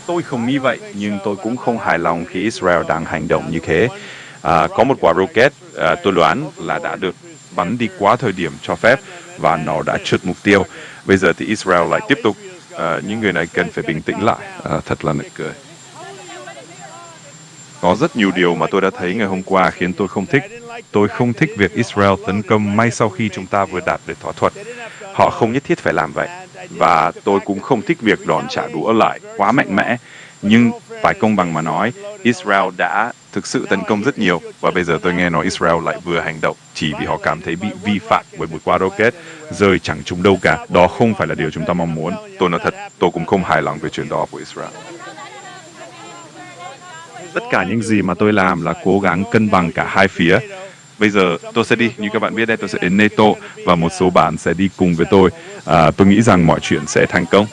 Tôi không nghĩ vậy, nhưng tôi cũng không hài lòng khi Israel đang hành động như thế. Có một quả rocket, tôi đoán là đã được bắn đi quá thời điểm cho phép và nó đã trượt mục tiêu. Bây giờ thì Israel lại tiếp tục. Những người này cần phải bình tĩnh lại. Thật là nực cười. Có rất nhiều điều mà tôi đã thấy ngày hôm qua khiến tôi không thích. Tôi không thích việc Israel tấn công ngay sau khi chúng ta vừa đạt được thỏa thuận. Họ không nhất thiết phải làm vậy. Và tôi cũng không thích việc đòn trả đũa lại quá mạnh mẽ. Nhưng phải công bằng mà nói, Israel đã thực sự tấn công rất nhiều. Và bây giờ tôi nghe nói Israel lại vừa hành động chỉ vì họ cảm thấy bị vi phạm bởi một quả rocket rơi chẳng trúng đâu cả. Đó không phải là điều chúng ta mong muốn. Tôi nói thật, tôi cũng không hài lòng về chuyện đó của Israel. Tất cả những gì mà tôi làm là cố gắng cân bằng cả hai phía. Bây giờ tôi sẽ đi, như các bạn biết đây, tôi sẽ đến NATO và một số bạn sẽ đi cùng với tôi. Tôi nghĩ rằng mọi chuyện sẽ thành công.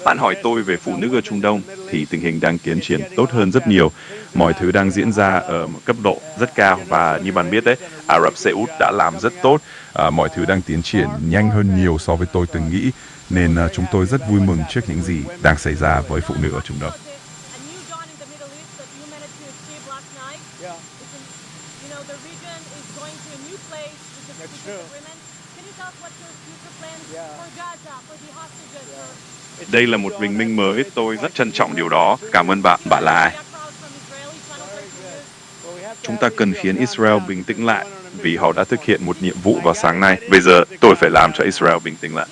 Bạn hỏi tôi về phụ nữ ở Trung Đông thì tình hình đang tiến triển tốt hơn rất nhiều. Mọi thứ đang diễn ra ở một cấp độ rất cao và như bạn biết đấy, Ả Rập Xê Út đã làm rất tốt. Mọi thứ đang tiến triển nhanh hơn nhiều so với tôi từng nghĩ, nên chúng tôi rất vui mừng trước những gì đang xảy ra với phụ nữ ở Trung Đông. Đây là một bình minh mới, tôi rất trân trọng điều đó. Cảm ơn bạn. Bạn là ai? Chúng ta cần khiến Israel bình tĩnh lại vì họ đã thực hiện một nhiệm vụ vào sáng nay. Bây giờ tôi phải làm cho Israel bình tĩnh lại.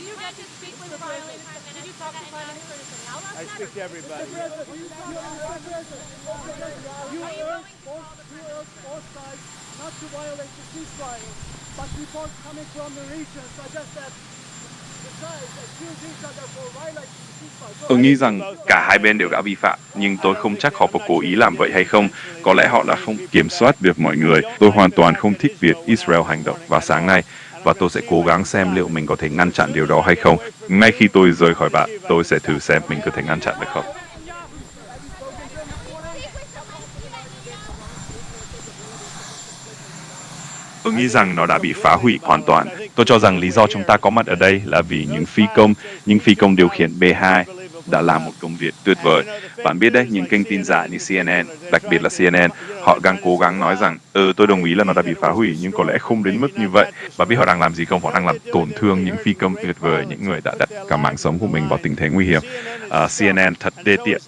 Tôi nghĩ rằng cả hai bên đều đã vi phạm, nhưng tôi không chắc họ có cố ý làm vậy hay không. Có lẽ họ đã không kiểm soát được mọi người. Tôi hoàn toàn không thích việc Israel hành động vào sáng nay, và tôi sẽ cố gắng xem liệu mình có thể ngăn chặn điều đó hay không. Ngay khi tôi rời khỏi bạn, tôi sẽ thử xem mình có thể ngăn chặn được không. Tôi nghĩ rằng nó đã bị phá hủy hoàn toàn. Tôi cho rằng lý do chúng ta có mặt ở đây là vì những phi công điều khiển B-2 đã làm một công việc tuyệt vời. Bạn biết đấy, những kênh tin giả như CNN, đặc biệt là CNN, họ đang cố gắng nói rằng, tôi đồng ý là nó đã bị phá hủy, nhưng có lẽ không đến mức như vậy. Và biết họ đang làm gì không? Họ đang làm tổn thương những phi công tuyệt vời, những người đã đặt cả mạng sống của mình vào tình thế nguy hiểm. CNN thật đê tiện.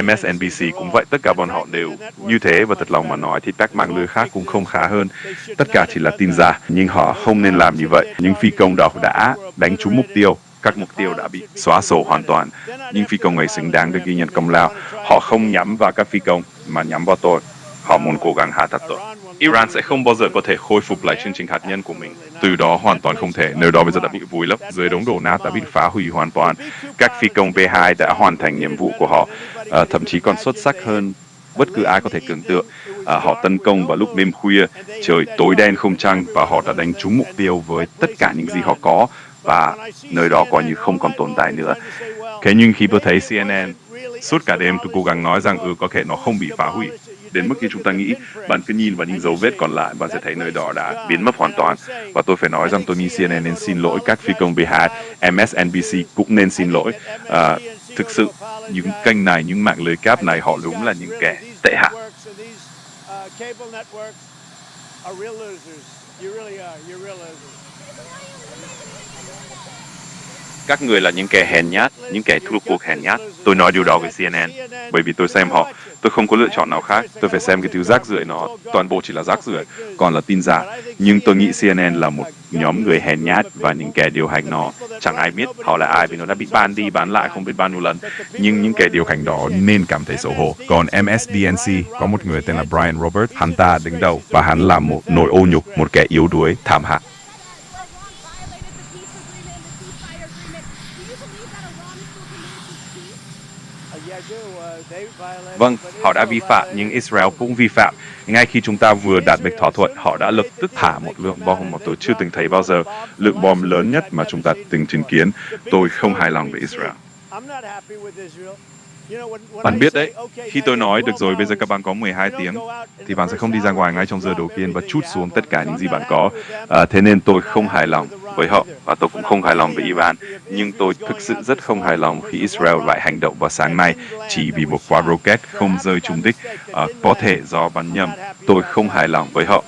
MSNBC cũng vậy, tất cả bọn họ đều như thế, và thật lòng mà nói thì các mạng lưới khác cũng không khá hơn. Tất cả chỉ là tin giả, nhưng họ không nên làm như vậy. Những phi công đó đã đánh trúng mục tiêu. Các mục tiêu đã bị xóa sổ hoàn toàn. Nhưng phi công ấy xứng đáng được ghi nhận công lao. Họ không nhắm vào các phi công mà nhắm vào tôi. Họ muốn cố gắng hạ thấp tôi. Iran sẽ không bao giờ có thể khôi phục lại chương trình hạt nhân của mình. Từ đó hoàn toàn không thể. Nơi đó bây giờ đã bị vùi lấp dưới đống đổ nát, đã bị phá hủy hoàn toàn. Các phi công B-2 đã hoàn thành nhiệm vụ của họ, thậm chí còn xuất sắc hơn bất cứ ai có thể tưởng tượng. Họ tấn công vào lúc đêm khuya, trời tối đen không trăng, và họ đã đánh trúng mục tiêu với tất cả những gì họ có, và nơi đó coi như không còn tồn tại nữa. Thế nhưng khi tôi thấy CNN, suốt cả đêm tôi cố gắng nói rằng có thể nó không bị phá hủy đến mức như chúng ta nghĩ. Bạn cứ nhìn vào những dấu vết còn lại, bạn sẽ thấy nơi đó đã biến mất hoàn toàn. Và tôi phải nói rằng tôi nghĩ CNN nên xin lỗi các phi công B-2, MSNBC cũng nên xin lỗi. Thực sự, những kênh này, những mạng lưới cáp này, họ đúng là những kẻ tệ hại. Các người là những kẻ hèn nhát, những kẻ thua cuộc hèn nhát. Tôi nói điều đó với CNN, bởi vì tôi xem họ. Tôi không có lựa chọn nào khác. Tôi phải xem cái thứ rác rưởi nó, toàn bộ chỉ là rác rưởi, còn là tin giả. Nhưng tôi nghĩ CNN là một nhóm người hèn nhát, và những kẻ điều hành nó, chẳng ai biết họ là ai vì nó đã bị ban đi, bán lại không biết bao nhiêu lần. Nhưng những kẻ điều hành đó nên cảm thấy xấu hổ. Còn MSDNC có một người tên là Brian Robert, hắn ta đứng đầu, và hắn là một nỗi ô nhục, một kẻ yếu đuối, thảm hại. Vâng, họ đã vi phạm, nhưng Israel cũng vi phạm. Ngay khi chúng ta vừa đạt được thỏa thuận, họ đã lập tức thả một lượng bom mà tôi chưa từng thấy bao giờ, lượng bom lớn nhất mà chúng ta từng chứng kiến. Tôi không hài lòng với Israel. Bạn biết đấy, khi tôi nói được rồi, bây giờ các bạn có 12 tiếng, thì bạn sẽ không đi ra ngoài ngay trong giờ đầu tiên và trút xuống tất cả những gì bạn có. Thế nên tôi không hài lòng với họ, và tôi cũng không hài lòng với Iran. Nhưng tôi thực sự rất không hài lòng khi Israel lại hành động vào sáng nay chỉ vì một quả rocket không rơi trúng đích, có thể do bắn nhầm. Tôi không hài lòng với họ.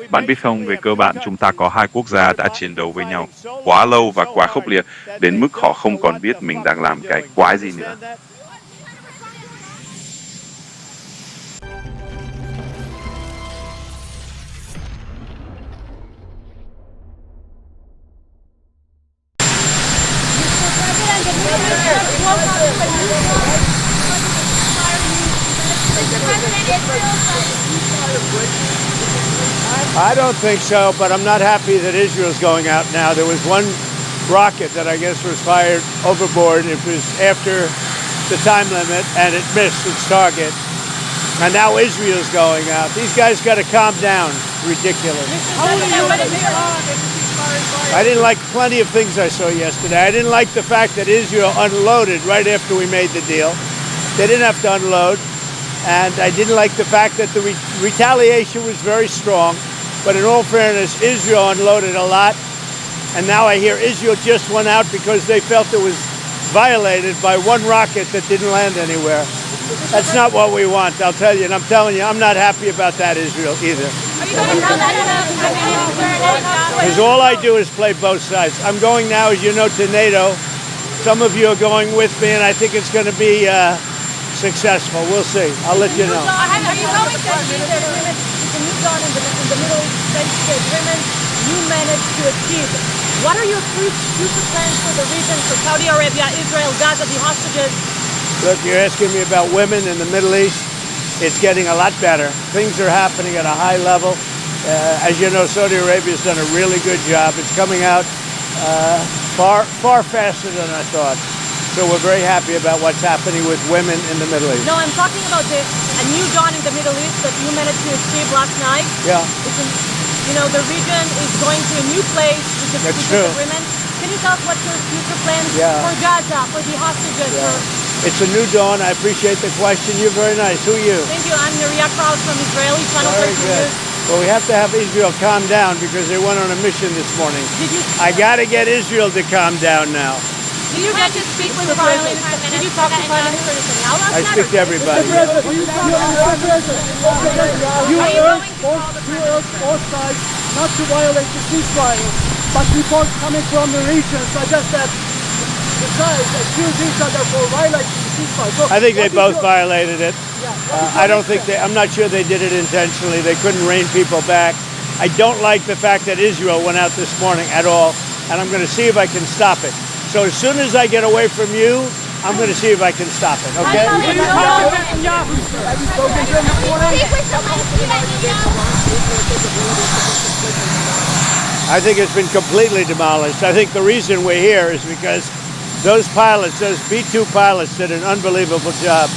Bạn biết không, về cơ bản chúng ta có hai quốc gia đã chiến đấu với nhau quá lâu và quá khốc liệt, đến mức họ không còn biết mình đang làm cái quái gì nữa. I don't think so, but I'm not happy that Israel's going out now. There was one rocket that I guess was fired overboard. It was after the time limit, and it missed its target. And now Israel's going out. These guys got to calm down. Ridiculous. I didn't like plenty of things I saw yesterday. I didn't like the fact that Israel unloaded right after we made the deal. They didn't have to unload. And I didn't like the fact that the retaliation was very strong. But in all fairness, Israel unloaded a lot. And now I hear Israel just went out because they felt it was violated by one rocket that didn't land anywhere. That's not what we want, I'll tell you. And I'm telling you, I'm not happy about that, Israel, either. Are you going to tell that? Because all I do is play both sides. I'm going now, as you know, to NATO. Some of you are going with me, and I think it's going to be successful. We'll see. I'll let you know. Are you going to achieve the agreement? It's a new dawn in the Middle East, the agreement you managed to achieve. What are your future plans for the region, for Saudi Arabia, Israel, Gaza, the hostages? Look, you're asking me about women in the Middle East. It's getting a lot better. Things are happening at a high level. As you know, Saudi Arabia's done a really good job. It's coming out far faster than I thought. So we're very happy about what's happening with women in the Middle East. No, I'm talking about a new dawn in the Middle East that you managed to achieve last night. Yeah. The region is going to a new place with That's this true. agreement. Can you tell us what your future plans Yeah. for Gaza, for the hostages? It's a new dawn. I appreciate the question. You're very nice. Who are you? Thank you. I'm Nuria Kraus from Israeli Channel Very 13 good. News. Well, we have to have Israel calm down because they went on a mission this morning. Did you? I got to get Israel to calm down now. Did you get to speak with Prime Minister? Did you talk to Prime Minister Netanyahu last I night? speak to everybody. Are you going to call the Prime Minister? Both sides not to violate the ceasefire, but reports coming from the region suggest that the sides accuse each other for violating the ceasefire. So I think they what is both your- violated it. I don't think I'm not sure they did it intentionally. They couldn't rein people back. I don't like the fact that Israel went out this morning at all, and I'm going to see if I can stop it. So as soon as I get away from you, I'm going to see if I can stop it, okay? I think it's been completely demolished. I think the reason we're here is because those pilots, those B-2 pilots, did an unbelievable job.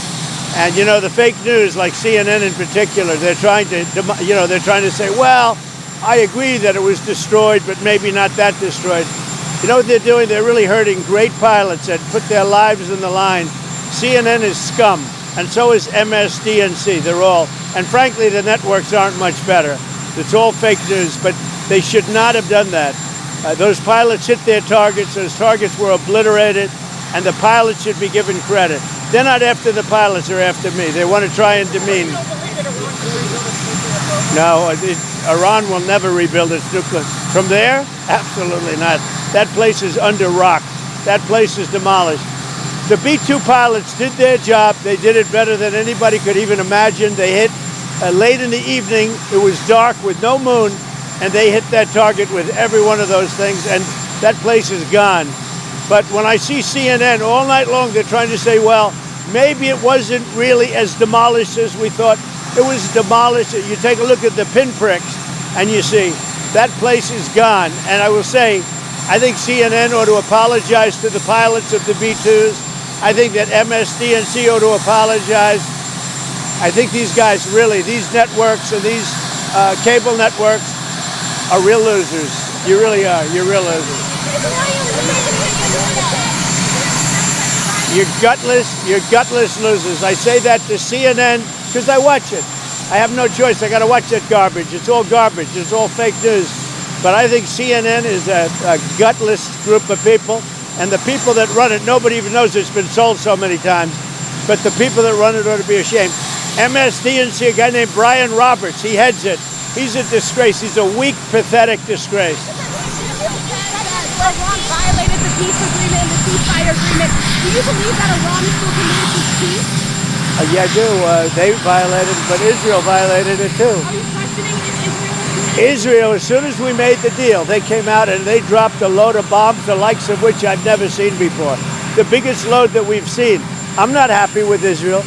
And the fake news, like CNN in particular, they're trying to say, well, I agree that it was destroyed, but maybe not that destroyed. You know what they're doing? They're really hurting great pilots that put their lives in the line. CNN is scum, and so is MSDNC. They're all, and frankly, the networks aren't much better. It's all fake news, but they should not have done that. Those pilots hit their targets. Those targets were obliterated, and the pilots should be given credit. They're not after the pilots, they're after me. They want to try and demean. No, Iran will never rebuild its nuclear. From there? Absolutely not. That place is under rock. That place is demolished. The B-2 pilots did their job. They did it better than anybody could even imagine. They hit late in the evening. It was dark with no moon, and they hit that target with every one of those things, and that place is gone. But when I see CNN all night long, they're trying to say, well, maybe it wasn't really as demolished as we thought. It was demolished. You take a look at the pinpricks, and you see that place is gone. And I will say, I think CNN ought to apologize to the pilots of the B-2s. I think that MSDNC ought to apologize. I think these guys really, these networks and these cable networks are real losers. You really are. You're real losers. You're gutless losers. I say that to CNN because I watch it. I have no choice. I got to watch that garbage. It's all garbage. It's all fake news. But I think CNN is a gutless group of people. And the people that run it, nobody even knows it's been sold so many times. But the people that run it ought to be ashamed. MSDNC, a guy named Brian Roberts, he heads it. He's a disgrace. He's a weak, pathetic disgrace. Iran violated the peace agreement and the ceasefire agreement. Do you believe that Iran is still committed to peace? Yeah, I do. They violated it, but Israel violated it too. Are you questioning Israel? Israel, as soon as we made the deal, they came out and they dropped a load of bombs, the likes of which I've never seen before. The biggest load that we've seen. I'm not happy with Israel.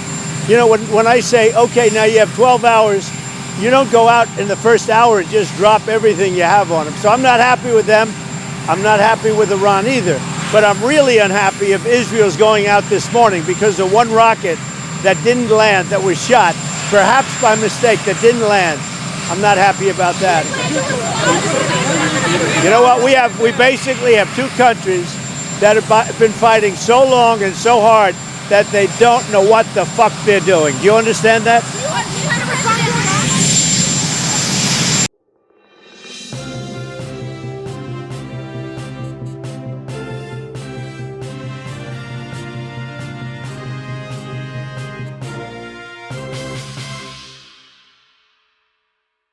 You know, when I say, okay, now you have 12 hours, you don't go out in the first hour and just drop everything you have on them. So I'm not happy with them. I'm not happy with Iran either. But I'm really unhappy if Israel's going out this morning because of one rocket that didn't land, that was shot, perhaps by mistake, that didn't land. I'm not happy about that. You know what? We basically have two countries that have been fighting so long and so hard that they don't know what the fuck they're doing. Do you understand that?